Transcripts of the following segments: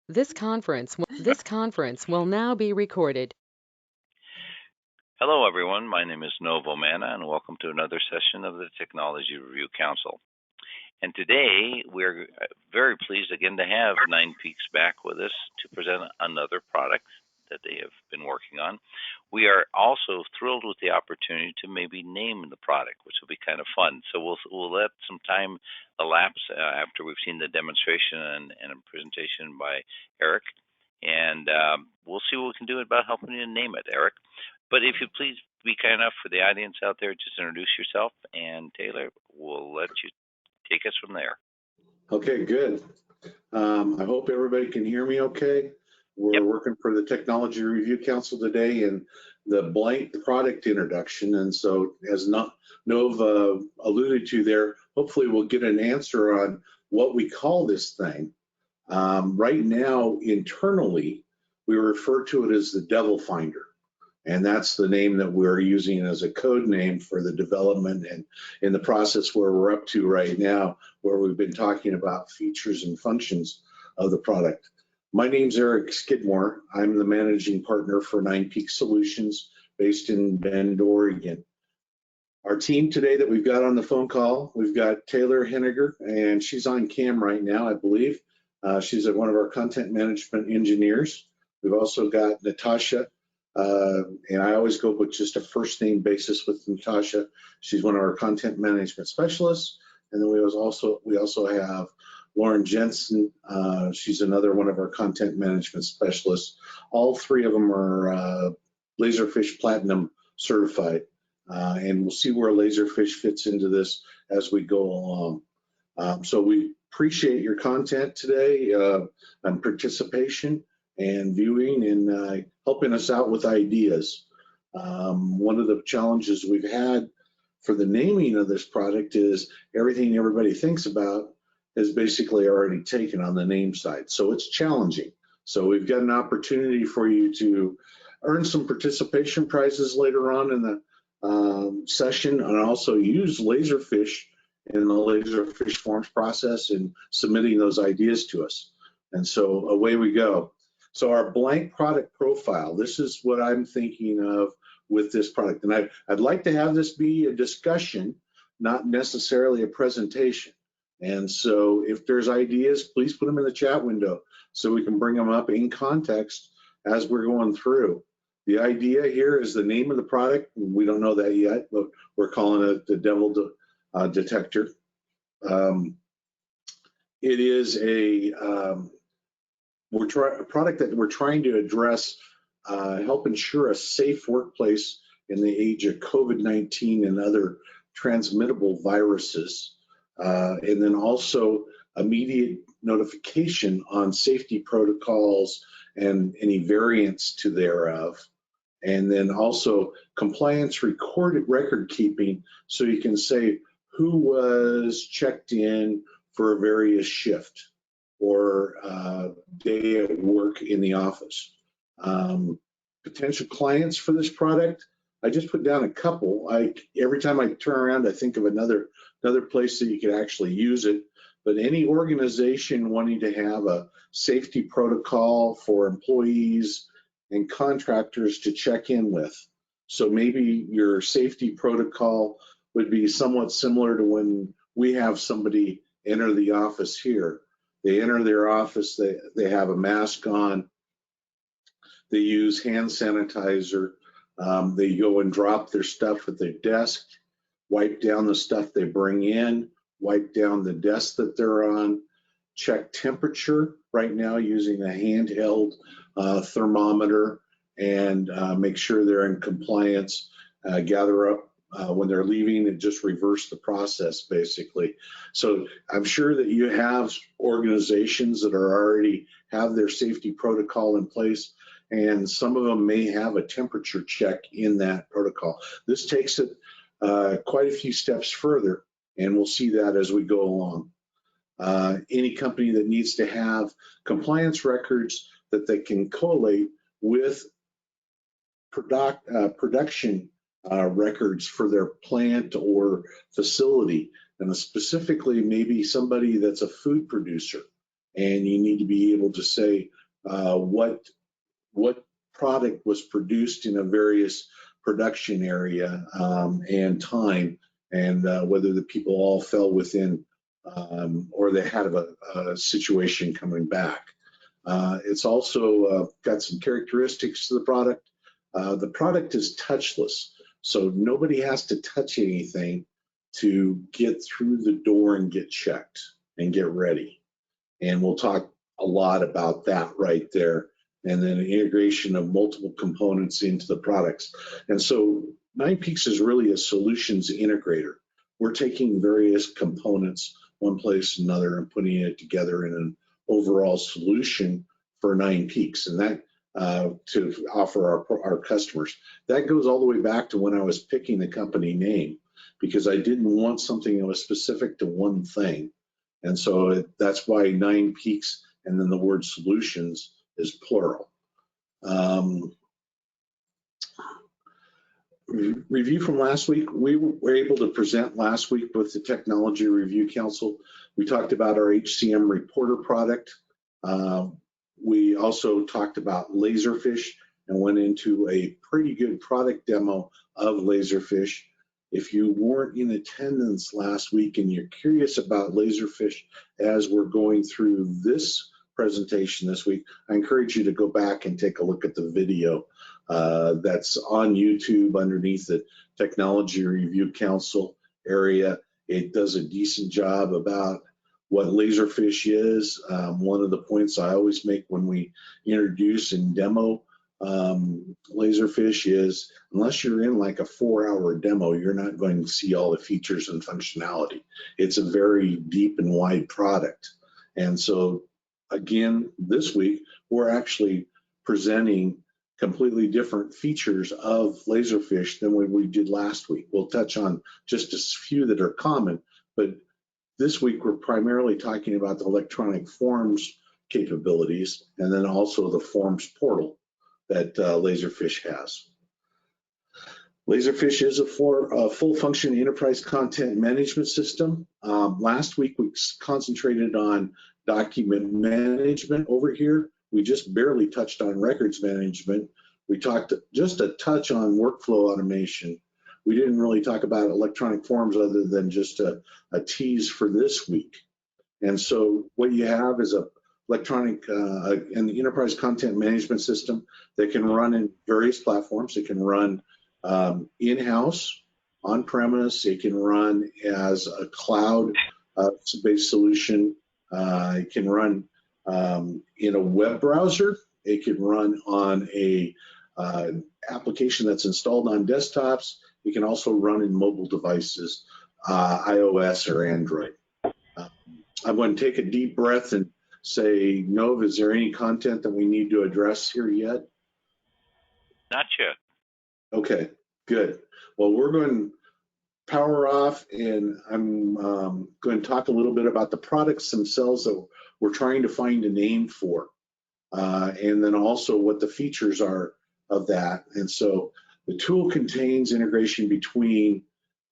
This conference will now be recorded. Hello, everyone. My name is Novo Mana, and welcome to another session of the Technology Review Council. And today, we're very pleased again to have Nine Peaks back with us to present another product that they have been working on. We are also thrilled with the opportunity to maybe name the product, which will be kind of fun. So we'll let some time elapse after we've seen the demonstration and a presentation by Eric, and we'll see what we can do about helping you name it, Eric. But if you please be kind enough for the audience out there, just introduce yourself, and Taylor will let you take us from there. Okay, good. I hope everybody can hear me okay. We're working for the Technology Review Council today and the blank product introduction. And so as Nov alluded to there, hopefully we'll get an answer on what we call this thing. Right now, internally, we refer to it as the Devil Finder. And that's the name that we're using as a code name for the development and in the process where we're up to right now, where we've been talking about features and functions of the product. My name's Eric Skidmore. I'm the managing partner for Nine Peaks Solutions based in Bend, Oregon. Our team today that we've got on the phone call, we've got Taylor Henniger, and she's on cam right now, I believe. She's one of our content management engineers. We've also got Natasha. And I always go with just a first name basis with Natasha. She's one of our content management specialists. And then we also have Lauren Jensen. She's another one of our content management specialists. All three of them are Laserfiche Platinum certified. And we'll see where Laserfiche fits into this as we go along. So we appreciate your content today and participation and viewing and helping us out with ideas. One of the challenges we've had for the naming of this product is everything everybody thinks about is basically already taken on the name side. So it's challenging. So we've got an opportunity for you to earn some participation prizes later on in the session, and also use Laserfiche in the Laserfiche forms process and submitting those ideas to us. And so away we go. So our blank product profile, this is what I'm thinking of with this product. And I'd like to have this be a discussion, not necessarily a presentation. And so if there's ideas, please put them in the chat window so we can bring them up in context as we're going through. The idea here is the name of the product. We don't know that yet, but we're calling it the Devil Detector. It is a product that we're trying to address, help ensure a safe workplace in the age of COVID-19 and other transmittable viruses, and then also immediate notification on safety protocols and any variants to thereof, and then also compliance record keeping, so you can say who was checked in for a various shift or day at work in the office. Potential clients for this product, I just put down a couple. Every time I turn around, I think of another place that you could actually use it. But any organization wanting to have a safety protocol for employees and contractors to check in with. So maybe your safety protocol would be somewhat similar to when we have somebody enter the office here. They enter their office, they have a mask on, they use hand sanitizer, they go and drop their stuff at their desk, wipe down the stuff they bring in, wipe down the desk that they're on, check temperature right now using a handheld thermometer, and make sure they're in compliance, gather up when they're leaving and just reverse the process basically. So I'm sure that you have organizations that are already have their safety protocol in place, and some of them may have a temperature check in that protocol. This takes it quite a few steps further, and we'll see that as we go along. Any company that needs to have compliance records that they can collate with production records for their plant or facility, and specifically maybe somebody that's a food producer and you need to be able to say what product was produced in a various production area and time, and whether the people all fell within or they had a situation coming back. It's also got some characteristics to the product. The product is touchless, so nobody has to touch anything to get through the door and get checked and get ready. And we'll talk a lot about that right there. And then integration of multiple components into the products. And so 9Peaks is really a solutions integrator. We're taking various components one place another and putting it together in an overall solution for 9Peaks, and that to offer our customers. That goes all the way back to when I was picking the company name, because I didn't want something that was specific to one thing. And so that's why 9Peaks and then the word solutions is plural. Review from last week. We were able to present last week with the Technology Review Council. We talked about our HCM Reporter product. We also talked about Laserfiche and went into a pretty good product demo of Laserfiche. If you weren't in attendance last week and you're curious about Laserfiche as we're going through this presentation this week, I encourage you to go back and take a look at the video that's on YouTube underneath the Technology Review Council area. It does a decent job about what Laserfiche is. One of the points I always make when we introduce and demo Laserfiche is, unless you're in like a 4-hour demo, you're not going to see all the features and functionality. It's a very deep and wide product. And so again, this week, we're actually presenting completely different features of Laserfiche than what we did last week. We'll touch on just a few that are common, but this week we're primarily talking about the electronic forms capabilities and then also the forms portal that Laserfiche has. Laserfiche is a full function enterprise content management system. Last week we concentrated on document management over here. We just barely touched on records management. We talked just a touch on workflow automation. We didn't really talk about electronic forms other than just a tease for this week. And so what you have is a electronic and the enterprise content management system that can run in various platforms. It can run in-house, on-premise. It can run as a cloud-based solution. It can run in a web browser. It can run on a application that's installed on desktops. It can also run in mobile devices, iOS or Android. I'm going to take a deep breath and say, Nov, is there any content that we need to address here yet? Not yet. Okay, good. Well, we're going to power off, and I'm going to talk a little bit about the products themselves that we're trying to find a name for, and then also what the features are of that. And so the tool contains integration between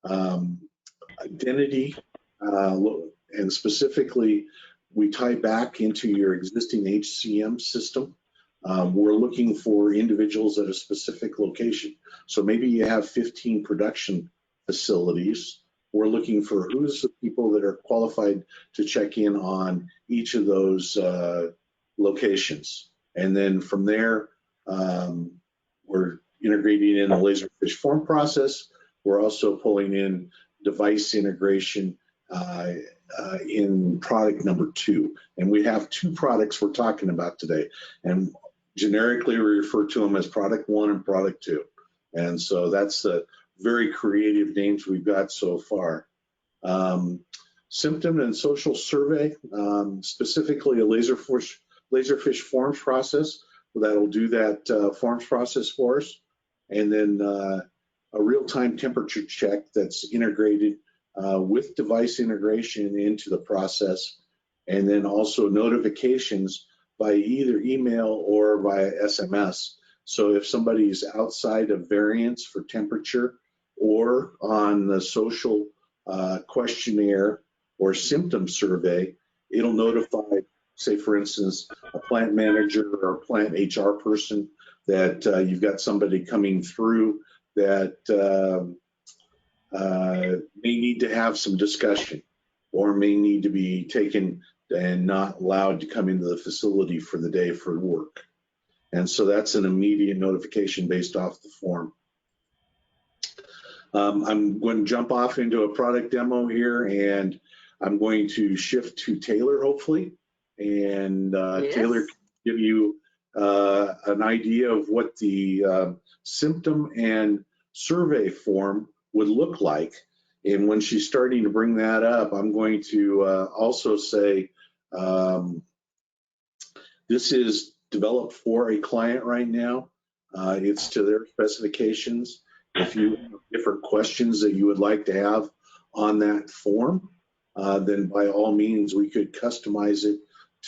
identity and specifically we tie back into your existing HCM system. We're looking for individuals at a specific location. So maybe you have 15 production facilities. We're looking for who's the people that are qualified to check in on each of those locations. And then from there, we're integrating in the Laserfiche form process. We're also pulling in device integration in product number 2. And we have 2 products we're talking about today. And generically, we refer to them as product 1 and product 2. And so that's the very creative names we've got so far. Symptom and social survey, specifically a Laserfiche forms process that'll do that forms process for us. And then a real-time temperature check that's integrated with device integration into the process, and then also notifications by either email or via SMS. So if somebody's outside of variance for temperature or on the social questionnaire or symptom survey, it'll notify say for instance, a plant manager or a plant HR person, that you've got somebody coming through that may need to have some discussion or may need to be taken and not allowed to come into the facility for the day for work. And so that's an immediate notification based off the form. I'm going to jump off into a product demo here, and I'm going to shift to Taylor, hopefully. And Yes. Taylor can give you an idea of what the symptom and survey form would look like. And when she's starting to bring that up, I'm going to also say this is developed for a client right now. It's to their specifications. If you have different questions that you would like to have on that form, then by all means, we could customize it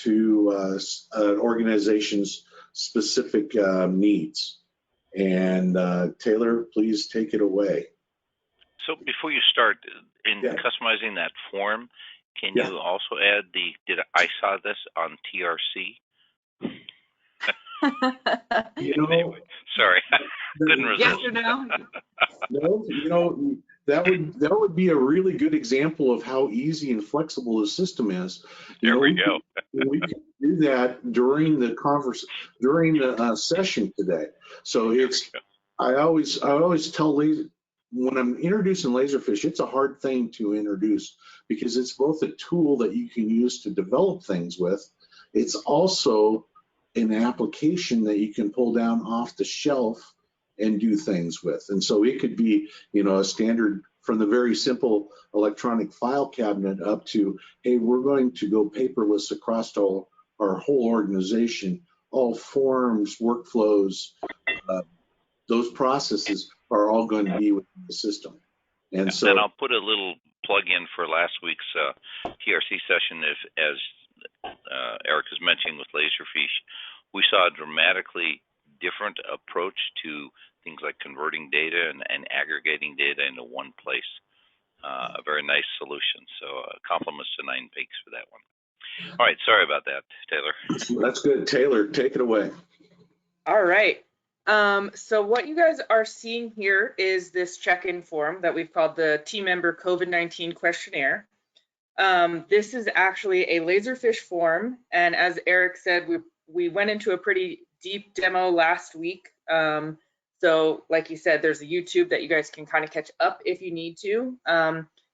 to an organization's specific needs. And Taylor, please take it away. So before you start in customizing that form, can you also add I saw this on TRC? Anyway, sorry, couldn't resist. Yes or no? No, that would be a really good example of how easy and flexible the system is. There we go. We can do that during the session today. So I always tell when I'm introducing Laserfiche, it's a hard thing to introduce because it's both a tool that you can use to develop things with. It's also an application that you can pull down off the shelf and do things with. And so it could be, a standard from the very simple electronic file cabinet up to, hey, we're going to go paperless across our whole organization. All forms, workflows, those processes are all going to be within the system. And so, and I'll put a little plug in for last week's TRC session. As Eric is mentioning with Laserfiche, we saw a dramatically different approach to things like converting data and aggregating data into one place. A very nice solution. So compliments to Nine Peaks for that one. All right, sorry about that, Taylor. That's good. Taylor, take it away. All right. So what you guys are seeing here is this check-in form that we've called the team member COVID-19 questionnaire. This is actually a Laserfiche form, and as Eric said, we went into a pretty deep demo last week. So like you said, there's a YouTube that you guys can kind of catch up if you need to.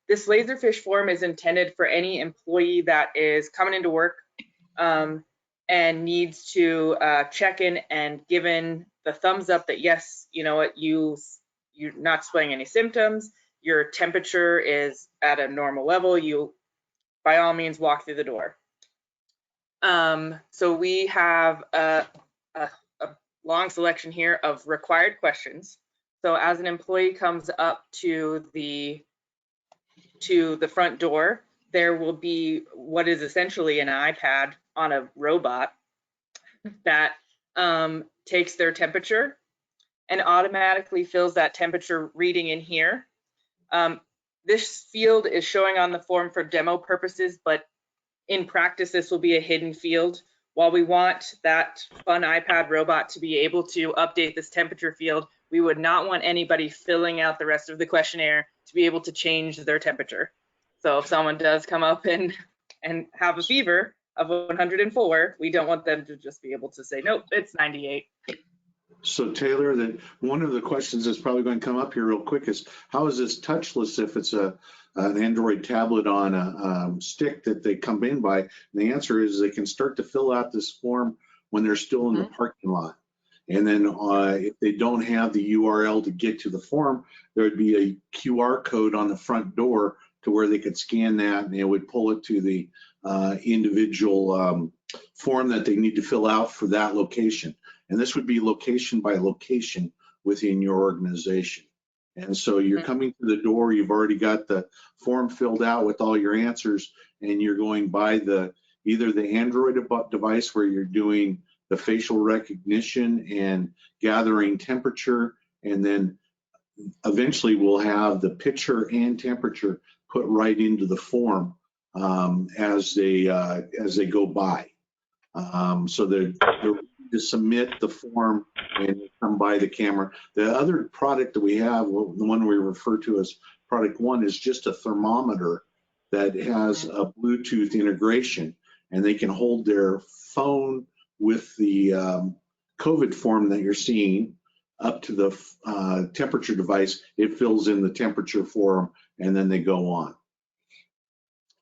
This Laserfiche form is intended for any employee that is coming into work and needs to check in and given the thumbs up that yes, you know what, you're not displaying any symptoms, your temperature is at a normal level, you by all means walk through the door. So we have a long selection here of required questions. So as an employee comes up to the front door, there will be what is essentially an iPad on a robot that takes their temperature and automatically fills that temperature reading in here. This field is showing on the form for demo purposes, but in practice, this will be a hidden field. While we want that fun iPad robot to be able to update this temperature field, we would not want anybody filling out the rest of the questionnaire to be able to change their temperature. So if someone does come up and have a fever of 104, we don't want them to just be able to say, nope, it's 98. So Taylor, one of the questions that's probably going to come up here real quick is, how is this touchless if it's an Android tablet on a stick that they come in by? And the answer is they can start to fill out this form when they're still in the parking lot. And then if they don't have the URL to get to the form, there would be a QR code on the front door to where they could scan that and it would pull it to the individual form that they need to fill out for that location. And this would be location by location within your organization. And so you're coming to the door, you've already got the form filled out with all your answers, and you're going by either the Android device where you're doing the facial recognition and gathering temperature, and then eventually we'll have the picture and temperature put right into the form as they go by. So they're to submit the form and come by the camera. The other product that we have, the one we refer to as product one, is just a thermometer that has a Bluetooth integration, and they can hold their phone with the COVID form that you're seeing up to the temperature device. It fills in the temperature for them, and then they go on.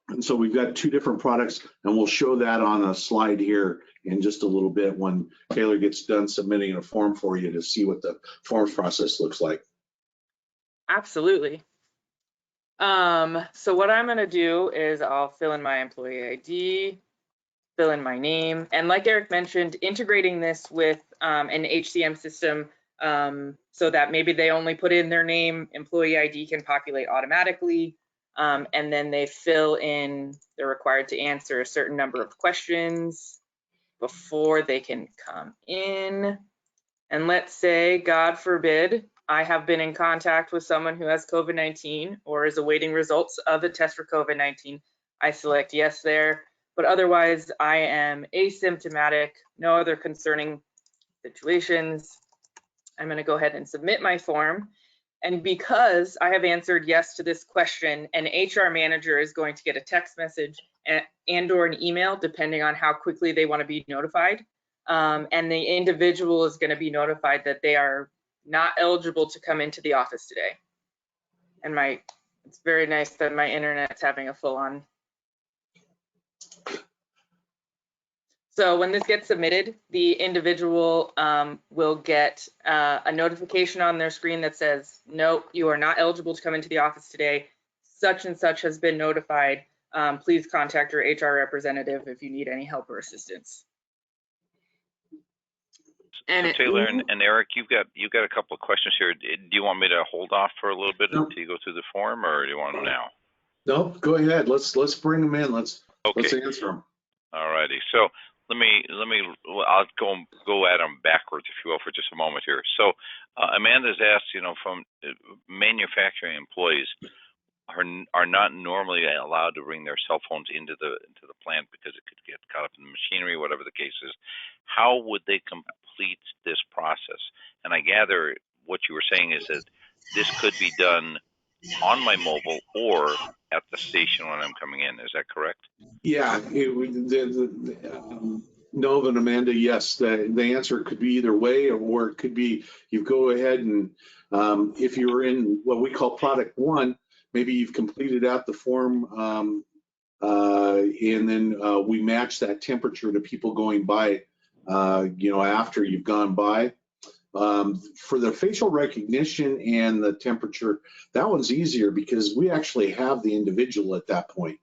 And so we've got two different products, and we'll show that on a slide here in just a little bit when Taylor gets done submitting a form for you to see what the forms process looks like. Absolutely. So what I'm going to do is I'll fill in my employee ID, fill in my name, and like Eric mentioned, integrating this with an HCM system so that maybe they only put in their name, employee ID can populate automatically, and then they fill in, they're required to answer a certain number of questions before they can come in. And let's say, God forbid, I have been in contact with someone who has COVID-19 or is awaiting results of a test for COVID-19. I select yes there, but otherwise I am asymptomatic, no other concerning situations. I'm going to go ahead and submit my form. And because I have answered yes to this question, an HR manager is going to get a text message and or an email, depending on how quickly they want to be notified. And the individual is going to be notified that they are not eligible to come into the office today. And it's very nice that my internet's having a full on. So when this gets submitted, the individual will get a notification on their screen that says, no, you are not eligible to come into the office today. Such and such has been notified. Please contact your HR representative if you need any help or assistance. So Taylor and Eric, you've got a couple of questions here. Do you want me to hold off for a little bit until you go through the form, or do you want them now? No, go ahead. Let's bring them in. Let's answer them. All righty. So I'll go at them backwards, if you will, for just a moment here. So Amanda's asked, from manufacturing employees are not normally allowed to bring their cell phones into the plant because it could get caught up in the machinery, whatever the case is. How would they complete this process? And I gather what you were saying is that this could be done on my mobile or at the station when I'm coming in. Is that correct? Yeah. Nova and Amanda, yes. The answer could be either way, or it could be you go ahead and if you're in what we call product one, maybe you've completed out the form and then we match that temperature to people going by, after you've gone by. For the facial recognition and the temperature, that one's easier because we actually have the individual at that point.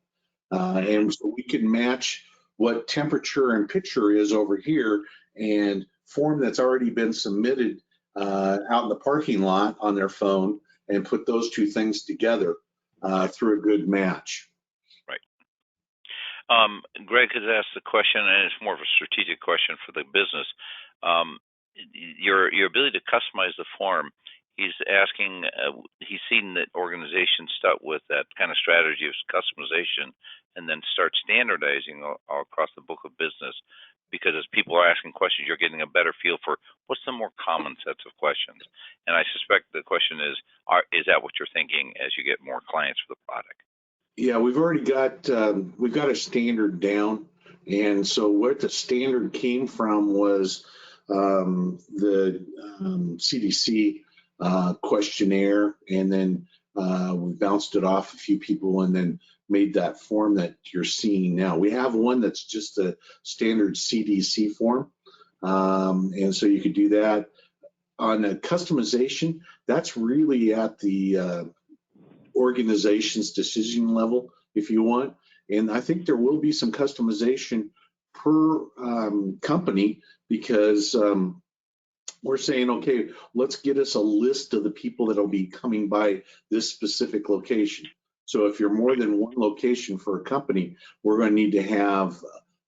And so we can match what temperature and picture is over here and form that's already been submitted out in the parking lot on their phone and put those two things together through a good match. Right. Greg has asked the question, and it's more of a strategic question for the business. Your ability to customize the form, he's asking, he's seen that organizations start with that kind of strategy of customization and then start standardizing all across the book of business, because as people are asking questions, you're getting a better feel for what's the more common sets of questions. And I suspect the question is that what you're thinking as you get more clients for the product? Yeah, we've already got a standard down. And so what the standard came from was the CDC questionnaire, and then we bounced it off a few people and then made that form that you're seeing now. We have one that's just a standard CDC form, and so you could do that. On a customization, that's really at the organization's decision level, if you want. And I think there will be some customization per company, because we're saying, okay, let's get us a list of the people that will be coming by this specific location. So if you're more than one location for a company, we're going to need to have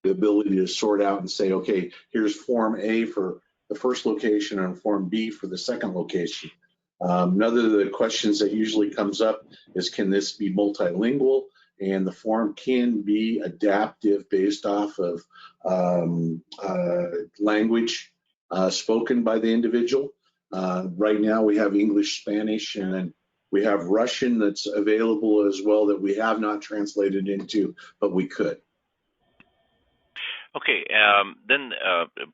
the ability to sort out and say, okay, here's Form A for the first location and Form B for the second location. Another of the questions that usually comes up is, can this be multilingual? and the form can be adaptive based off of language spoken by the individual. Right now we have English, Spanish, and then we have Russian that's available as well that we have not translated into, but we could. Okay, then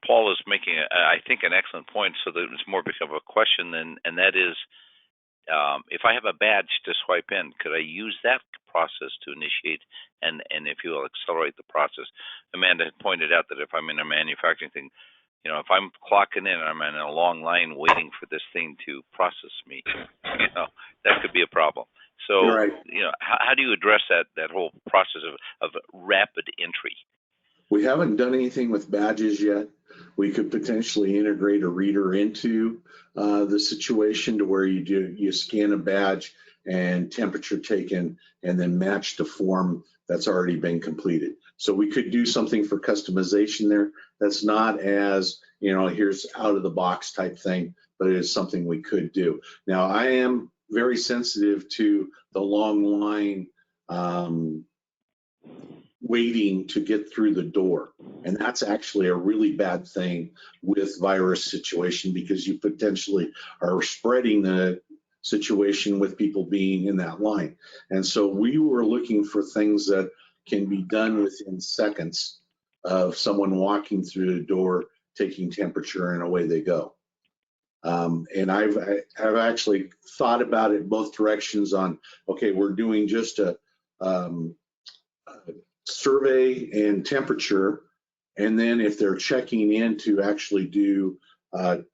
Paul is making, I think, an excellent point, so that it's more of a question, and that is, if I have a badge to swipe in, could I use that process to initiate and if you will, accelerate the process? Amanda had pointed out that if I'm in a manufacturing thing, you know, if I'm clocking in and I'm in a long line waiting for this thing to process me, you know, that could be a problem. So, Right. you know, how do you address that whole process of rapid entry? We haven't done anything with badges yet. We could potentially integrate a reader into the situation to where you scan a badge and temperature taken and then match the form that's already been completed. So we could do something for customization there. That's not as, you know, here's out of the box type thing, but it is something we could do. Now, I am very sensitive to the long line waiting to get through the door. And that's actually a really bad thing with virus situation, because you potentially are spreading the situation with people being in that line. And so we were looking for things that can be done within seconds of someone walking through the door, taking temperature, and away they go. And I've actually thought about it both directions on, okay, we're doing just a survey and temperature, and then if they're checking in to actually do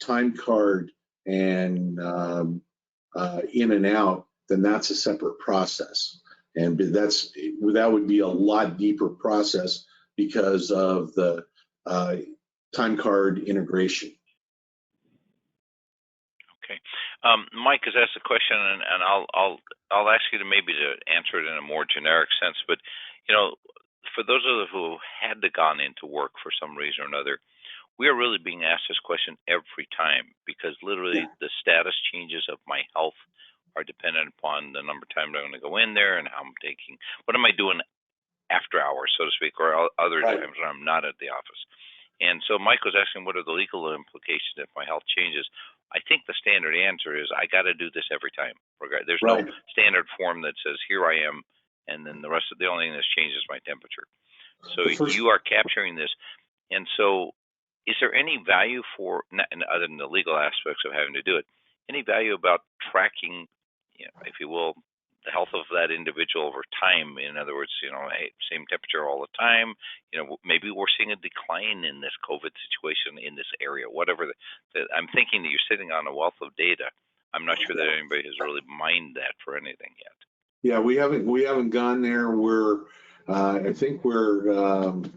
time card and in and out, then that's a separate process, and that would be a lot deeper process because of the time card integration. Okay, Mike has asked a question, and I'll ask you to maybe to answer it in a more generic sense, but you know, for those of us who had to gone into work for some reason or another, we are really being asked this question every time, because literally the status changes of my health are dependent upon the number of times I'm going to go in there and how I'm taking, what am I doing after hours, so to speak, or other times when I'm not at the office. And so Mike was asking, what are the legal implications if my health changes? I think the standard answer is I got to do this every time. There's no standard form that says here I am, and then the rest of the only thing that's changed is my temperature. So you are capturing this. And so is there any value for, other than the legal aspects of having to do it, any value about tracking, you know, if you will, the health of that individual over time? In other words, you know, hey, same temperature all the time, you know, maybe we're seeing a decline in this COVID situation in this area, whatever. I'm thinking that you're sitting on a wealth of data. I'm not sure that anybody has really mined that for anything yet. Yeah, we haven't gone there. I think we're going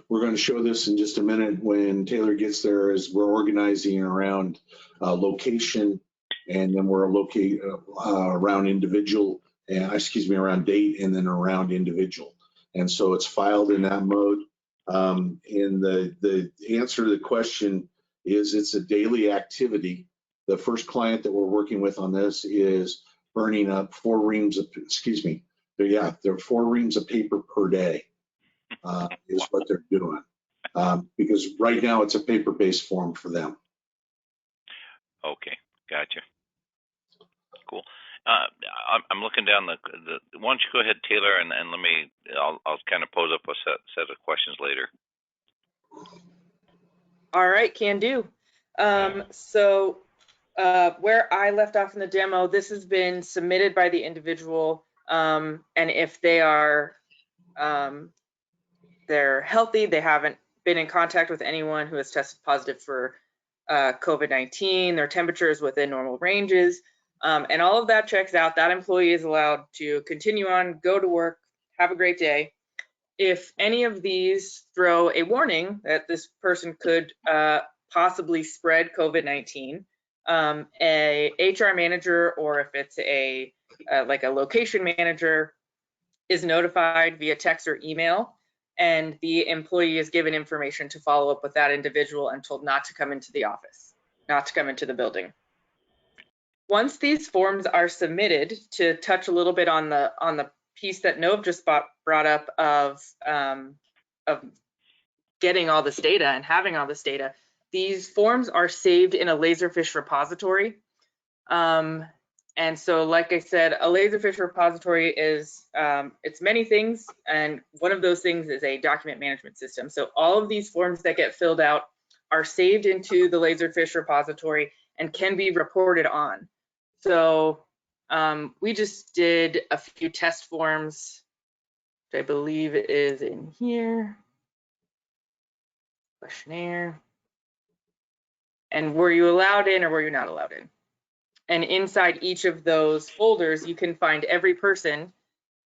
to show this in just a minute when Taylor gets there. As we're organizing around location, and then we're around individual, and around date, and then around individual. And so it's filed in that mode. And the answer to the question is it's a daily activity. The first client that we're working with on this is burning up 4 reams of, they're 4 reams of paper per day is what they're doing. Because right now it's a paper-based form for them. Okay, gotcha. Cool. I'm looking down the. Why don't you go ahead, Taylor, and I'll kind of pose up a set of questions later. All right, can do. So where I left off in the demo, this has been submitted by the individual, and if they are they're healthy, they haven't been in contact with anyone who has tested positive for COVID-19, their temperature is within normal ranges, and all of that checks out, that employee is allowed to continue on, go to work, have a great day. If any of these throw a warning that this person could possibly spread COVID-19, a HR manager, or if it's like a location manager, is notified via text or email, and the employee is given information to follow up with that individual and told not to come into the office, not to come into the building. Once these forms are submitted, to touch a little bit on the piece that Nov just brought up of getting all this data and having all this data, these forms are saved in a Laserfiche repository. And so, like I said, a Laserfiche repository is, it's many things, and one of those things is a document management system. So all of these forms that get filled out are saved into the Laserfiche repository and can be reported on. So we just did a few test forms, which I believe is in here. Questionnaire. And were you allowed in or were you not allowed in? And inside each of those folders, you can find every person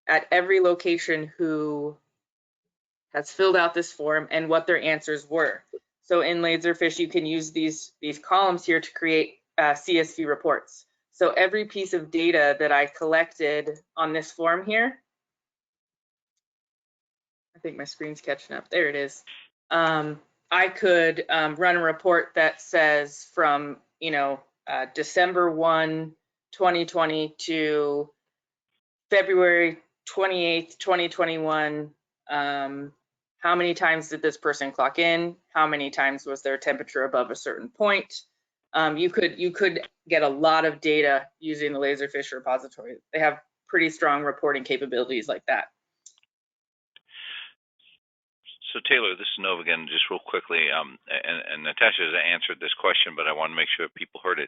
at every location who has filled out this form and what their answers were. So in Laserfiche, you can use these columns here to create CSV reports. So every piece of data that I collected on this form here, I think my screen's catching up. There it is. I could run a report that says from, December 1, 2020 to February 28th, 2021. How many times did this person clock in? How many times was their temperature above a certain point? You could get a lot of data using the Laserfiche repository. They have pretty strong reporting capabilities like that. So Taylor, this is Nov again, just real quickly, and Natasha has answered this question, but I want to make sure people heard it.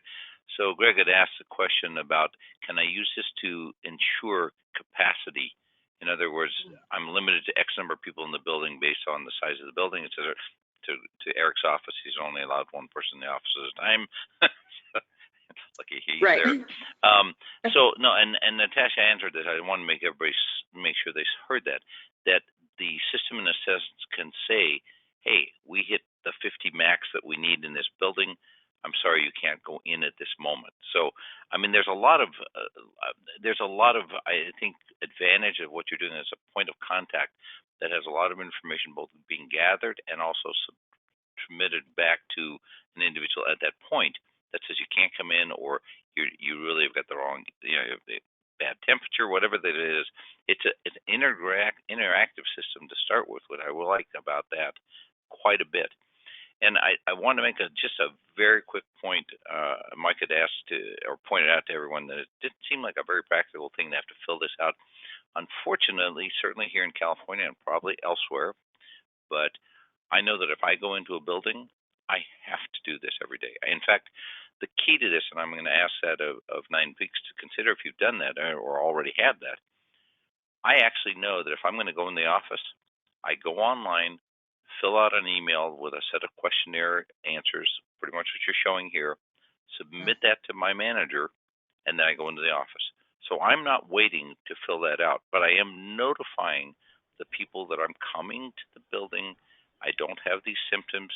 So Greg had asked a question about, can I use this to ensure capacity? In other words, I'm limited to X number of people in the building based on the size of the building, et cetera. To Eric's office, he's only allowed one person in the office at a time. Lucky he's right there. So no, and Natasha answered that. I want to make everybody make sure they heard that the system in a sense can say, hey, we hit the 50 max that we need in this building. I'm sorry, you can't go in at this moment. So, I mean, there's a lot of, I think, advantage of what you're doing as a point of contact that has a lot of information both being gathered and also submitted back to an individual at that point that says you can't come in, or you really have got the wrong, bad temperature, whatever that is. It's an interactive system to start with, what I like about that quite a bit. And I want to make just a very quick point. Mike had asked or pointed out to everyone that it didn't seem like a very practical thing to have to fill this out. Unfortunately, certainly here in California and probably elsewhere, but I know that if I go into a building, I have to do this every day. In fact, the key to this, and I'm going to ask that of 9 Peaks to consider if you've done that or already had that, I actually know that if I'm going to go in the office, I go online, fill out an email with a set of questionnaire answers, pretty much what you're showing here, submit that to my manager, and then I go into the office. So I'm not waiting to fill that out, but I am notifying the people that I'm coming to the building, I don't have these symptoms,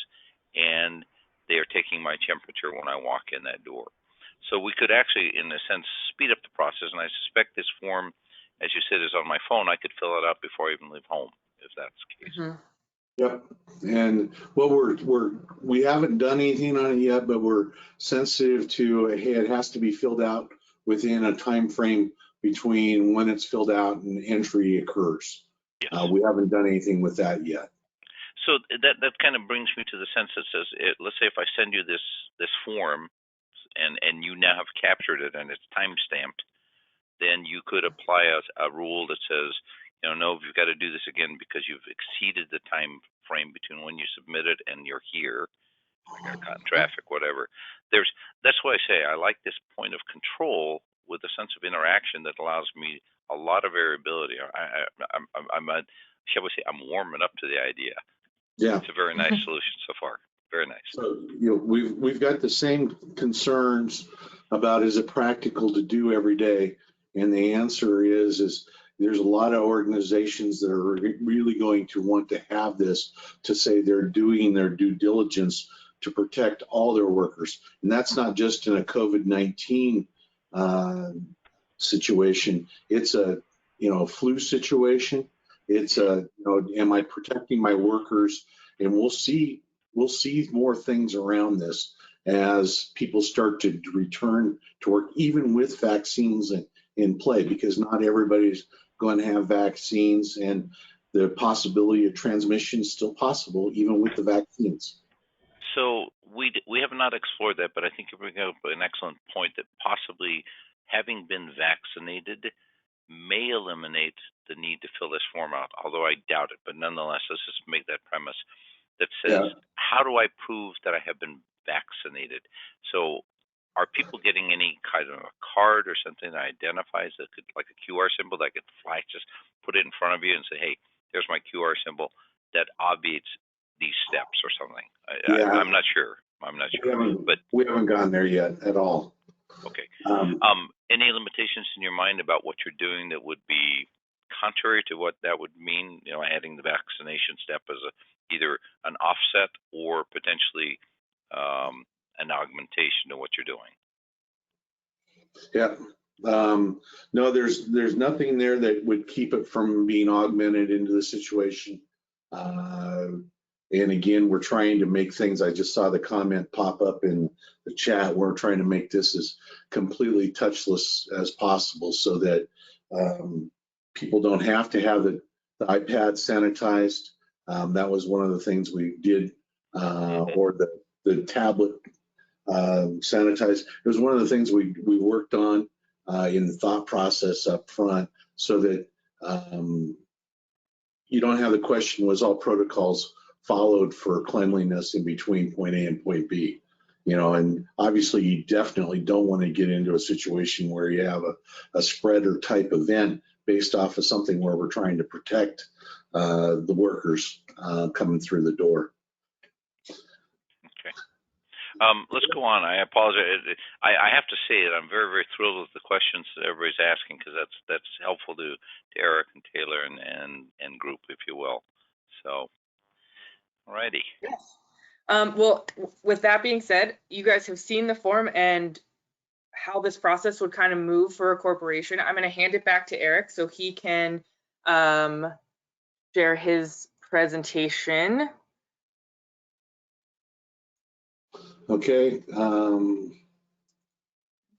and they are taking my temperature when I walk in that door. So we could actually, in a sense, speed up the process, and I suspect this form, as you said, is on my phone. I could fill it out before I even leave home, if that's the case. Mm-hmm. Yep. And well, we haven't done anything on it yet, but we're sensitive to, hey, it has to be filled out within a time frame between when it's filled out and entry occurs. Yes. We haven't done anything with that yet. So that kind of brings me to the sense that says, let's say if I send you this form, and you now have captured it and it's time stamped, then you could apply a rule that says, no, you've got to do this again because you've exceeded the time frame between when you submit it and you're here. I got caught in traffic, whatever. That's why I say I like this point of control with a sense of interaction that allows me a lot of variability. Shall we say, I'm warming up to the idea. Yeah, it's a very nice solution so far. Very nice. So we've got the same concerns about, is it practical to do every day? And the answer is there's a lot of organizations that are really going to want to have this, to say they're doing their due diligence to protect all their workers. And that's not just in a COVID-19 situation. It's a flu situation. It's am I protecting my workers? And we'll see more things around this as people start to return to work, even with vaccines in play, because not everybody's going to have vaccines, and the possibility of transmission is still possible even with the vaccines. So we have not explored that, but I think you bring up an excellent point that possibly having been vaccinated may eliminate the need to fill this form out, although I doubt it. But nonetheless, let's just make that premise that says, how do I prove that I have been vaccinated? So are people getting any kind of a card or something that identifies it, like a QR symbol that could flash, just put it in front of you and say, hey, there's my QR symbol that obviates these steps or something? I'm not sure. But we haven't gone there yet at all. Okay. Any limitations in your mind about what you're doing that would be contrary to what that would mean? You know, adding the vaccination step as either an offset or potentially an augmentation to what you're doing. Yeah. No, there's nothing there that would keep it from being augmented into the situation. And again, we're trying to make things, I just saw the comment pop up in the chat, we're trying to make this as completely touchless as possible so that people don't have to have the iPad sanitized. That was one of the things we did, or the tablet sanitized. It was one of the things we worked on in the thought process up front, so that you don't have the question, was all protocols followed for cleanliness in between point A and point B? You know, and obviously you definitely don't want to get into a situation where you have a spreader type event based off of something where we're trying to protect the workers coming through the door. Okay. Let's go on. I apologize. I have to say that I'm very, very thrilled with the questions that everybody's asking, because that's helpful to Eric and Taylor and group, if you will. So, alrighty. Yes. Well, with that being said, you guys have seen the form and how this process would kind of move for a corporation. I'm going to hand it back to Eric so he can share his presentation. Okay,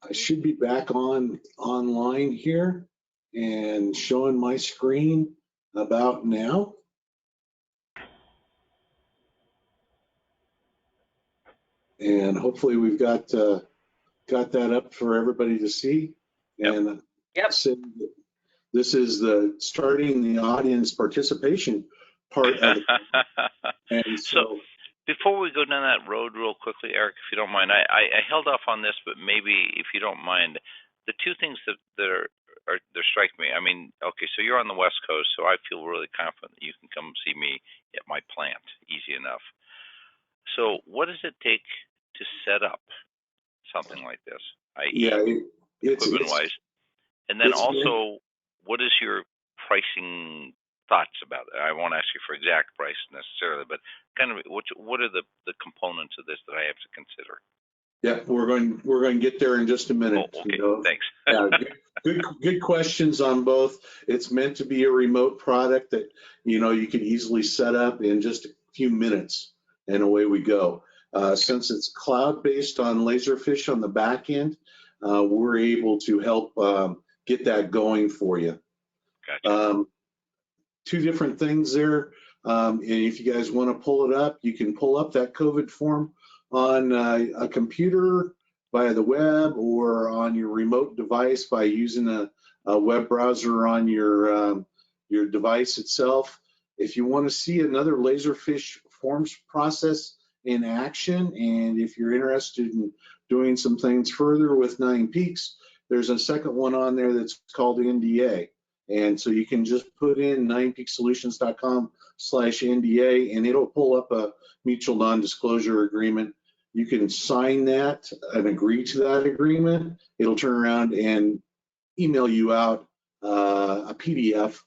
I should be back online here and showing my screen about now. And hopefully we've got that up for everybody to see. And yep. This is the starting the audience participation part of it. And so before we go down that road real quickly, Eric, if you don't mind, I held off on this, but maybe if you don't mind, the two things that strike me. I mean, okay, so you're on the West Coast, so I feel really confident that you can come see me at my plant, easy enough. So what does it take to set up something like this, i.e. equipment-wise? And then also, what is your pricing thoughts about it? I won't ask you for exact price necessarily, but kind of what are the components of this that I have to consider? Yeah, we're going to get there in just a minute. Oh, okay, thanks. Yeah, good questions on both. It's meant to be a remote product that you can easily set up in just a few minutes, and away we go. Since it's cloud-based on Laserfiche on the back end, we're able to help get that going for you. Gotcha. Two different things there. And if you guys want to pull it up, you can pull up that COVID form on a computer via the web or on your remote device by using a web browser on your device itself. If you want to see another Laserfiche forms process in action, and if you're interested in doing some things further with 9 Peaks, there's a second one on there that's called NDA. And so you can just put in 9peaksolutions.com/NDA, and it'll pull up a mutual non-disclosure agreement. You can sign that and agree to that agreement. It'll turn around and email you out a PDF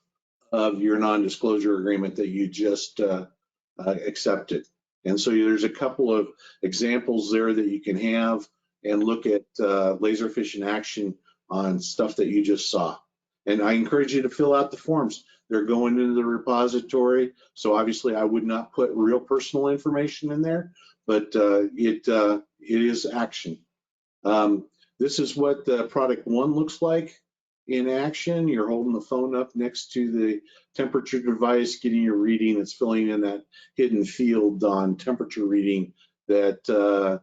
of your non-disclosure agreement that you just accepted. And so there's a couple of examples there that you can have and look at Laserfiche in action on stuff that you just saw. And I encourage you to fill out the forms. They're going into the repository. So obviously I would not put real personal information in there, but it is action. This is what the product one looks like in action. You're holding the phone up next to the temperature device, getting your reading. It's filling in that hidden field on temperature reading that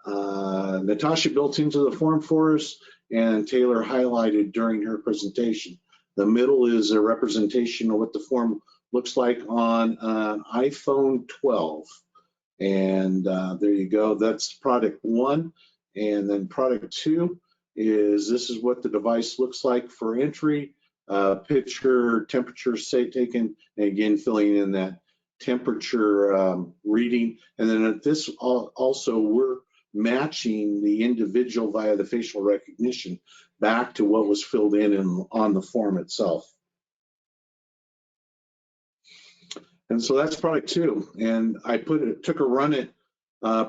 Natasha built into the form for us and Taylor highlighted during her presentation. The middle is a representation of what the form looks like on an iPhone 12. And there you go. That's product 1. And then product 2 is this is what the device looks like for entry, picture, temperature taken, and again, filling in that temperature reading. And then at this also, we're matching the individual via the facial recognition back to what was filled in on the form itself. And so that's product 2. And I took a run at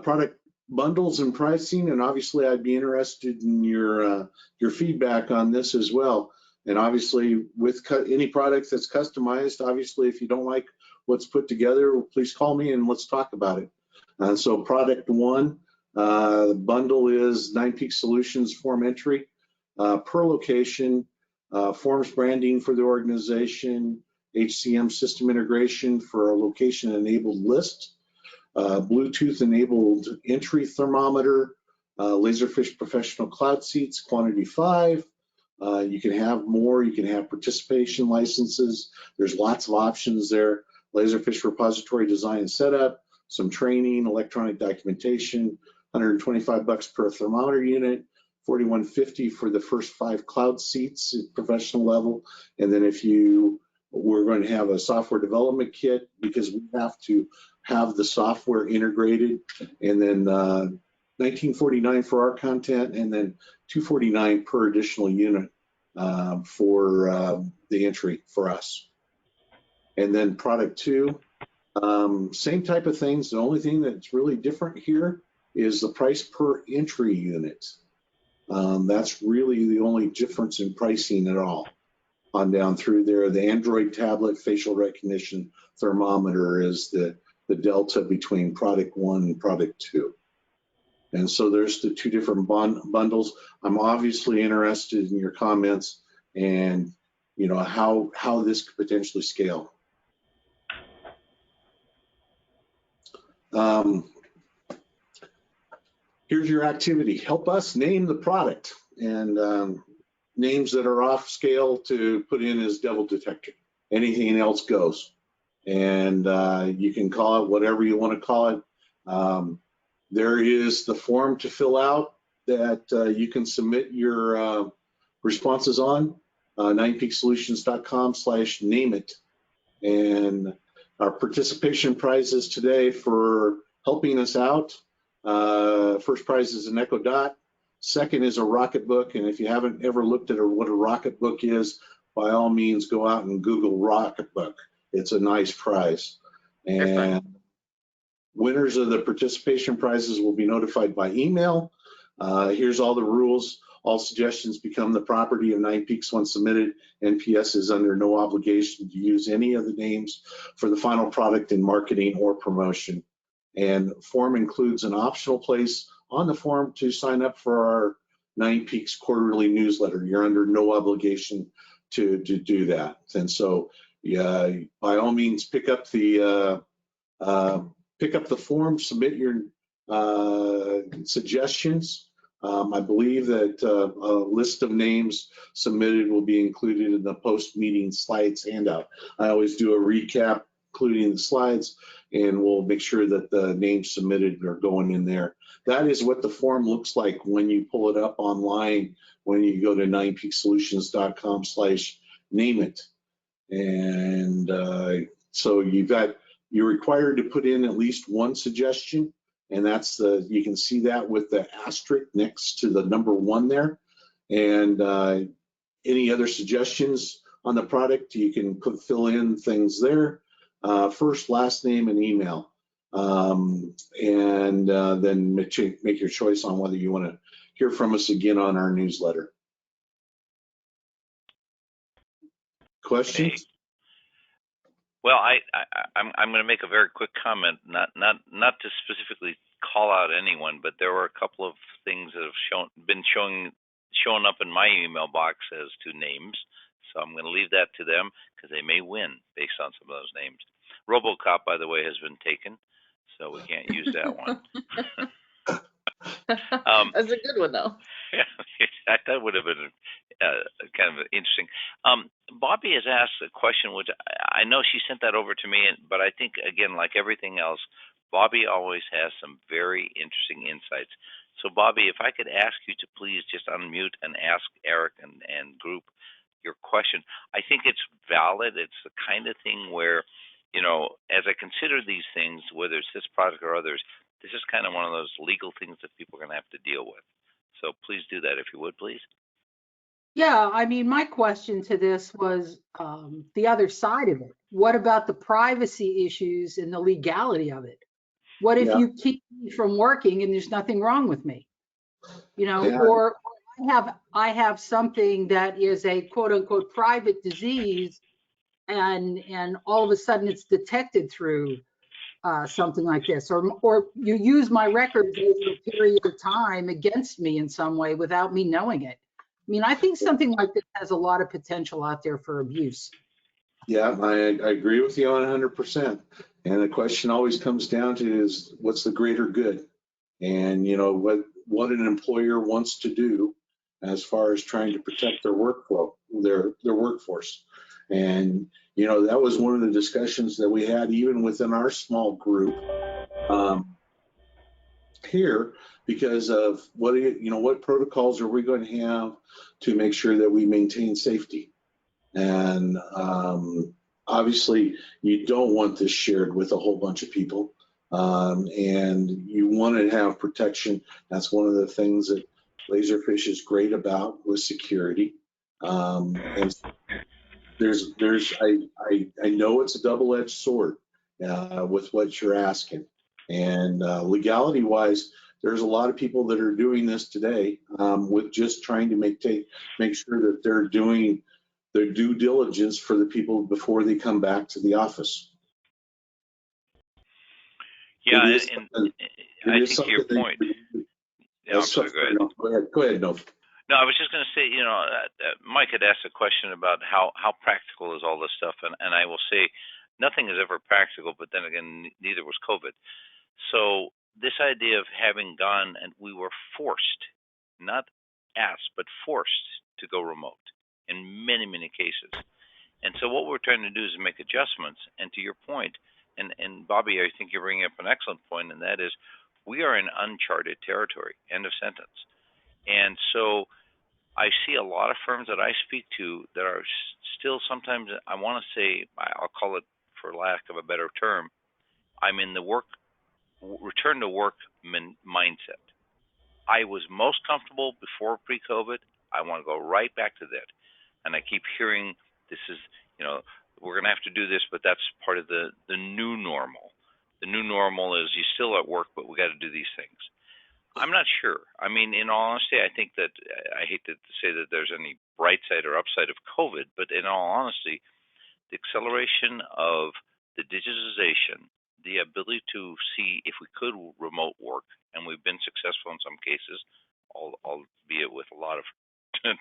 product bundles and pricing, and obviously I'd be interested in your feedback on this as well. And obviously with any product that's customized, obviously if you don't like what's put together, please call me and let's talk about it. So product 1, the bundle is 9Peak Solutions form entry per location, forms branding for the organization, HCM system integration for a location-enabled list, Bluetooth-enabled entry thermometer, Laserfiche professional cloud seats, quantity 5. You can have more. You can have participation licenses. There's lots of options there. Laserfiche repository design and setup, some training, electronic documentation, $125 per thermometer unit, $41.50 for the first 5 cloud seats at professional level. And then we're going to have a software development kit because we have to have the software integrated, and then $19.49 for our content, and then $249 per additional unit for the entry for us. And then product 2, same type of things. The only thing that's really different here is the price per entry unit. That's really the only difference in pricing at all. On down through there, the Android tablet facial recognition thermometer is the delta between product 1 and product 2. And so there's the 2 different bundles. I'm obviously interested in your comments and how this could potentially scale. Here's your activity. Help us name the product, and names that are off scale to put in as devil detector. Anything else goes. And you can call it whatever you want to call it. There is the form to fill out that you can submit your responses on, 9peaksolutions.com/name-it. And our participation prizes today for helping us out. First prize is an Echo Dot. Second is a Rocket Book, and if you haven't ever looked at what a Rocket Book is, by all means go out and Google Rocket Book. It's a nice prize. And winners of the participation prizes will be notified by email. Here's all the rules. All suggestions become the property of 9Peaks once submitted. NPS is under no obligation to use any of the names for the final product in marketing or promotion. And form includes an optional place on the form to sign up for our 9Peaks quarterly newsletter. You're under no obligation to do that. And so, yeah, by all means, pick up the form, submit your suggestions. I believe that a list of names submitted will be included in the post-meeting slides handout. I always do a recap, including the slides, and we'll make sure that the names submitted are going in there. That is what the form looks like when you pull it up online, when you go to 9peaksolutions.com/name-it. And so you're required to put in at least 1 suggestion, and that's you can see that with the asterisk next to the number 1 there. And any other suggestions on the product, you can fill in things there. First, last name, and email. And then make your choice on whether you want to hear from us again on our newsletter. Questions? Hey. Well, I'm going to make a very quick comment, not to specifically call out anyone, but there were a couple of things that have been showing showing up in my email box as to names. So I'm going to leave that to them because they may win based on some of those names. RoboCop, by the way, has been taken, so we can't use that one. That's a good one, though. Yeah, that would have been kind of interesting. Bobby has asked a question, which I know she sent that over to me, but I think, again, like everything else, Bobby always has some very interesting insights. So, Bobby, if I could ask you to please just unmute and ask Eric and group your question. I think it's valid. It's the kind of thing where, as I consider these things, whether it's this product or others, this is kind of one of those legal things that people are going to have to deal with. So please do that if you would, please. Yeah, I mean, my question to this was the other side of it. What about the privacy issues and the legality of it? What if you keep me from working and there's nothing wrong with me? Or I have something that is a quote unquote private disease and all of a sudden it's detected through something like this, or you use my records over a period of time against me in some way without me knowing it. I mean, I think something like this has a lot of potential out there for abuse. Yeah, I agree with you on 100%. And the question always comes down to is what's the greater good? And what an employer wants to do as far as trying to protect their workflow, their workforce. And that was one of the discussions that we had even within our small group here, because of what protocols are we going to have to make sure that we maintain safety. And obviously you don't want this shared with a whole bunch of people, and you want to have protection. That's one of the things that Laserfiche is great about with security. And I know it's a double-edged sword with what you're asking. And legality wise, there's a lot of people that are doing this today with just trying to make sure that they're doing their due diligence for the people before they come back to the office. Yeah, and I think to your point. I'm sorry, go ahead, no. No, I was just going to say, Mike had asked a question about how practical is all this stuff, and I will say nothing is ever practical, but then again, neither was COVID. So this idea of having gone, and we were forced, not asked, but forced to go remote in many, many cases. And so what we're trying to do is make adjustments. And to your point, and Bobby, I think you're bringing up an excellent point, and that is we are in uncharted territory, end of sentence. And so I see a lot of firms that I speak to that are still sometimes, I want to say, I'll call it for lack of a better term, I'm in the return to work mindset. I was most comfortable before pre-COVID. I want to go right back to that. And I keep hearing this is, we're going to have to do this, but that's part of the new normal. The new normal is you're still at work, but we got to do these things. I'm not sure. I mean, in all honesty, I think that I hate to say that there's any bright side or upside of COVID, but in all honesty, the acceleration of the digitization, the ability to see if we could remote work, and we've been successful in some cases, albeit with a lot of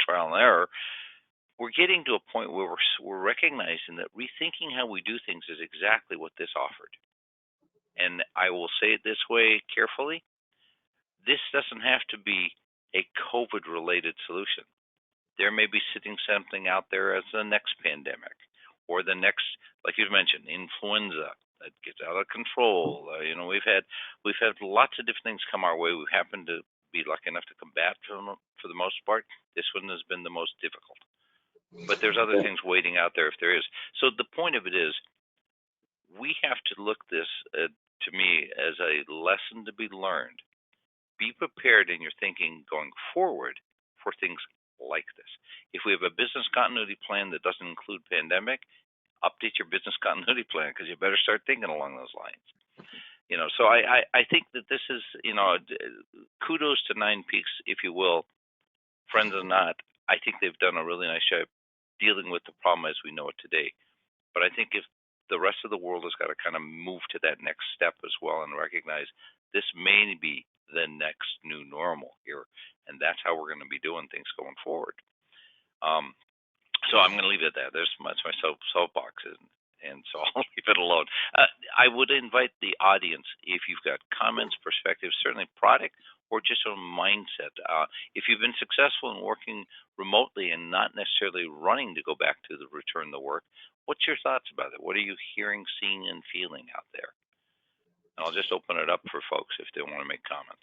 trial and error, we're getting to a point where we're recognizing that rethinking how we do things is exactly what this offered. And I will say it this way carefully. This doesn't have to be a COVID-related solution. There may be sitting something out there as the next pandemic or the next, like you mentioned, influenza that gets out of control. We've had lots of different things come our way. We happen to be lucky enough to combat for the most part. This one has been the most difficult. But there's other things waiting out there if there is. So the point of it is we have to look this, to me, as a lesson to be learned. Be prepared in your thinking going forward for things like this. If we have a business continuity plan that doesn't include pandemic, update your business continuity plan because you better start thinking along those lines. So I think that this is, kudos to Nine Peaks, if you will, friends or not. I think they've done a really nice job dealing with the problem as we know it today. But I think if the rest of the world has got to kind of move to that next step as well and recognize this may be the next new normal here, and that's how we're going to be doing things going forward. So I'm going to leave it at that. That's my soapbox, and so I'll leave it alone. I would invite the audience, if you've got comments, perspectives, certainly product, or just a mindset. If you've been successful in working remotely and not necessarily running to go back to the return to work, what's your thoughts about it? What are you hearing, seeing, and feeling out there? And I'll just open it up for folks if they want to make comment.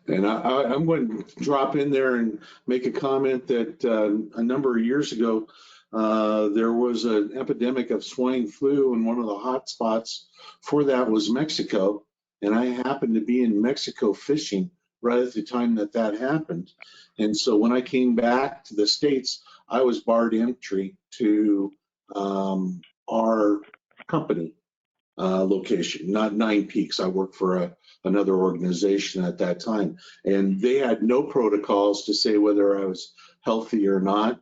And I'm going to drop in there and make a comment that a number of years ago, there was an epidemic of swine flu, and one of the hot spots for that was Mexico. And I happened to be in Mexico fishing right at the time that that happened. And so when I came back to the States, I was barred entry to our company location, not Nine Peaks. I worked for another organization at that time, and they had no protocols to say whether I was healthy or not.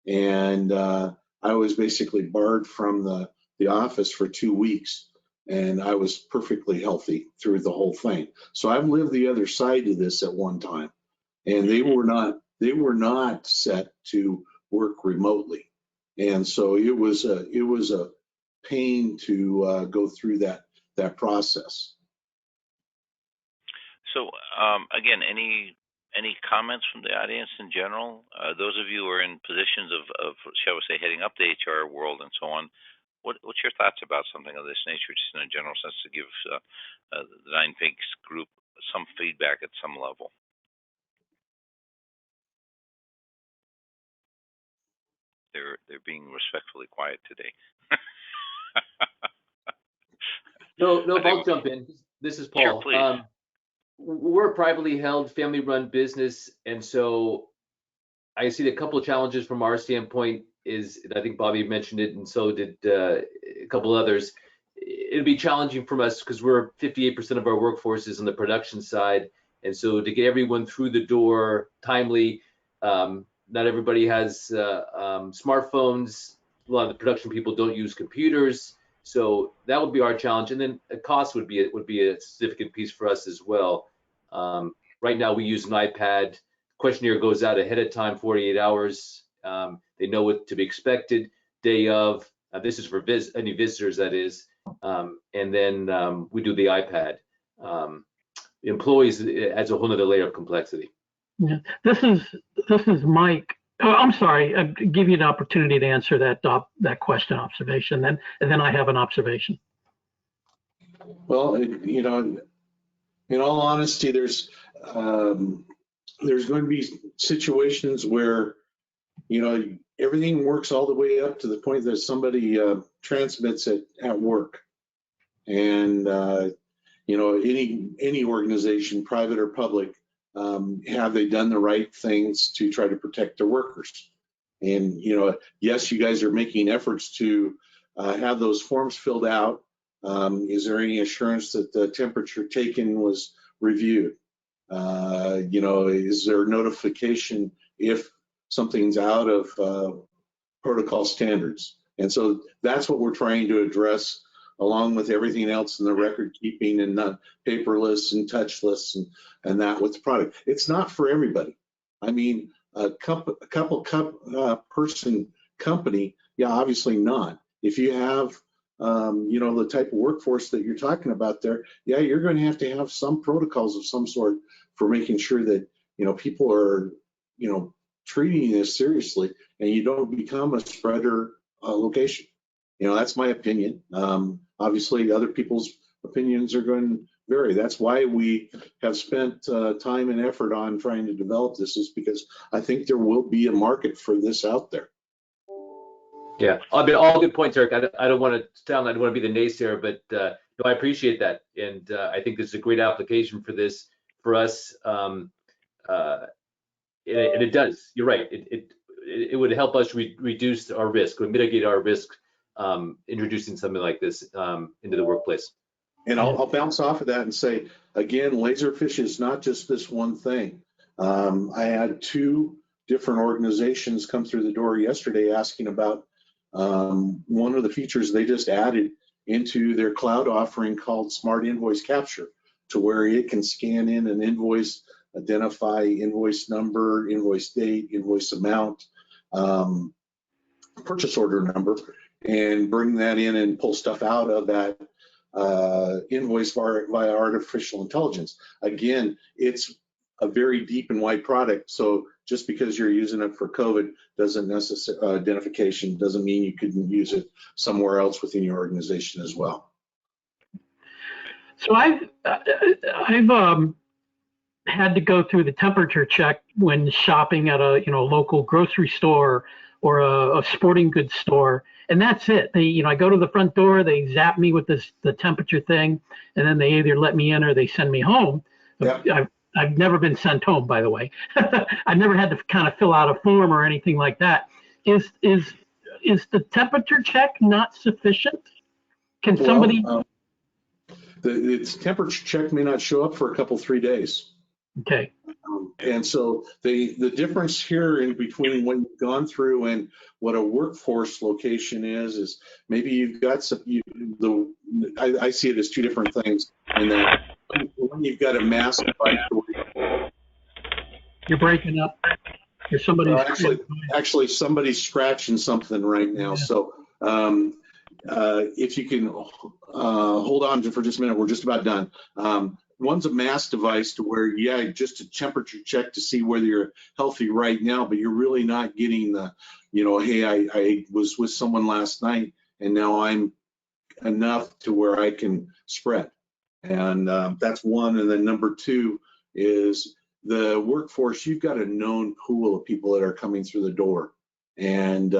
And I was basically barred from the office for 2 weeks, and I was perfectly healthy through the whole thing. So I've lived the other side of this at one time, and they were not set to work remotely. And so it was a pain to go through that process. So again, any comments from the audience in general? Those of you who are in positions of shall we say, heading up the HR world and so on, what's your thoughts about something of this nature, just in a general sense, to give the Nine Peaks group some feedback at some level? They're being respectfully quiet today. No, I'll jump in. This is Paul. Sure, please. We're a privately held, family-run business, and so I see a couple of challenges from our standpoint. Is I think Bobby mentioned it, and so did a couple others. It'd be challenging from us because we're 58% of our workforce is on the production side, and so to get everyone through the door timely. Not everybody has smartphones. A lot of the production people don't use computers. So that would be our challenge, and then the cost would be a significant piece for us as well. Right now we use an iPad. Questionnaire goes out ahead of time, 48 hours. They know what to be expected day of. This is for any visitors, that is. And then we do the iPad. Employees, it adds a whole other layer of complexity. Yeah, this is Mike. Oh, I'm sorry. I'll give you the opportunity to answer that question observation, and then I have an observation. Well, in all honesty, there's going to be situations where everything works all the way up to the point that somebody transmits it at work, and any organization, private or public, have they done the right things to try to protect their workers? And yes, you guys are making efforts to have those forms filled out. Is there any assurance that the temperature taken was reviewed? Is there notification if something's out of protocol standards? And so that's what we're trying to address, along with everything else in the record keeping and paperless and touchless and that with the product. It's not for everybody. I mean, a couple person company, yeah, obviously not. If you have, the type of workforce that you're talking about there, yeah, you're going to have some protocols of some sort for making sure that, people are, treating this seriously, and you don't become a spreader location. That's my opinion. Obviously, other people's opinions are going to vary. That's why we have spent time and effort on trying to develop this, is because I think there will be a market for this out there. Yeah, I mean, all good points, Eric. I don't want to be the naysayer, but I appreciate that, and I think this is a great application for this for us. And it does. You're right. It would help us reduce our risk or mitigate our risk introducing something like this into the workplace. And I'll bounce off of that and say, again, Laserfiche is not just this one thing. I had 2 different organizations come through the door yesterday asking about one of the features they just added into their cloud offering called Smart Invoice Capture, to where it can scan in an invoice identify invoice number, invoice date, invoice amount, purchase order number, and bring that in and pull stuff out of that invoice via artificial intelligence. Again, it's a very deep and wide product, so just because you're using it for COVID doesn't necessarily identification doesn't mean you couldn't use it somewhere else within your organization as well. So I've had to go through the temperature check when shopping at a local grocery store or a sporting goods store, and that's it. They I go to the front door, they zap me with the temperature thing, and then they either let me in or they send me home. Yeah. I've never been sent home, by the way. I've never had to kind of fill out a form or anything like that. Is the temperature check not sufficient? Can somebody? Its temperature check may not show up for a couple, 3 days. Okay. And so the difference here in between what you've gone through and what a workforce location is maybe you've got some. I see it as two different things. In that when you've got a mass device. You're breaking up. There's somebody. Actually, somebody's scratching something right now. Yeah. So if you can hold on for just a minute, we're just about done. One's a mass device to where, just a temperature check to see whether you're healthy right now, but you're really not getting the, hey, I was with someone last night and now I'm enough to where I can spread. And that's one. And then number two is the workforce. You've got a known pool of people that are coming through the door, and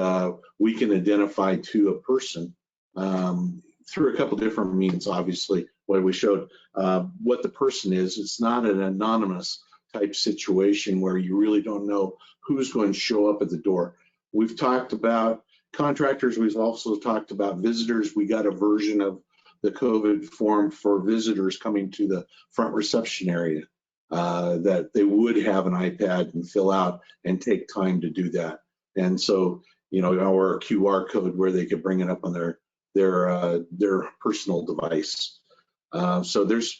we can identify to a person through a couple different means. Obviously, what we showed, what the person is. It's not an anonymous type situation where you really don't know who's going to show up at the door. We've talked about contractors. We've also talked about visitors. We got a version of the COVID form for visitors coming to the front reception area that they would have an iPad and fill out and take time to do that. And so, our QR code where they could bring it up on their personal device. So there's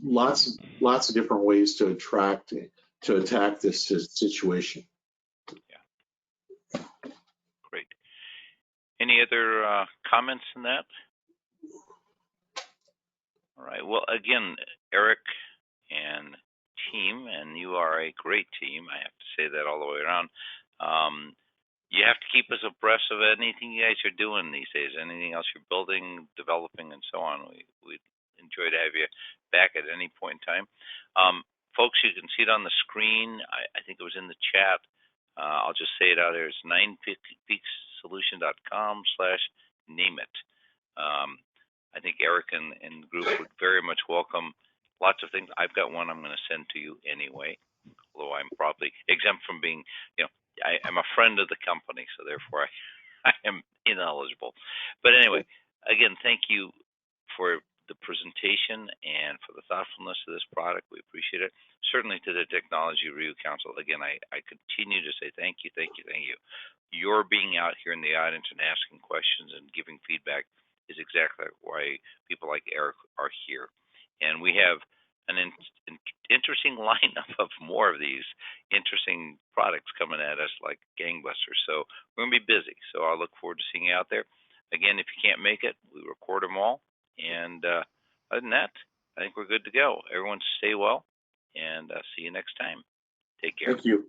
lots of different ways to attack this situation. Yeah. Great. Any other comments on that? All right. Well, again, Eric and team, and you are a great team. I have to say that all the way around. You have to keep us abreast of anything you guys are doing these days, anything else you're building, developing, and so on. We'd enjoy to have you back at any point in time. Folks, you can see it on the screen. I think it was in the chat. I'll just say it out there. It's 9peaksolution.com/name-it. I think Eric and the group would very much welcome lots of things. I've got one I'm going to send to you anyway, although I'm probably exempt from being, I'm a friend of the company, so therefore I am ineligible. But anyway, again, thank you for the presentation and for the thoughtfulness of this product. We appreciate it. Certainly to the Technology Review Council, again, I continue to say thank you, thank you, thank you. Your being out here in the audience and asking questions and giving feedback is exactly why people like Eric are here. And we have an interesting lineup of more of these interesting products coming at us like gangbusters. So we're going to be busy. So I'll look forward to seeing you out there. Again, if you can't make it, we record them all. And other than that, I think we're good to go. Everyone stay well, and see you next time. Take care. Thank you.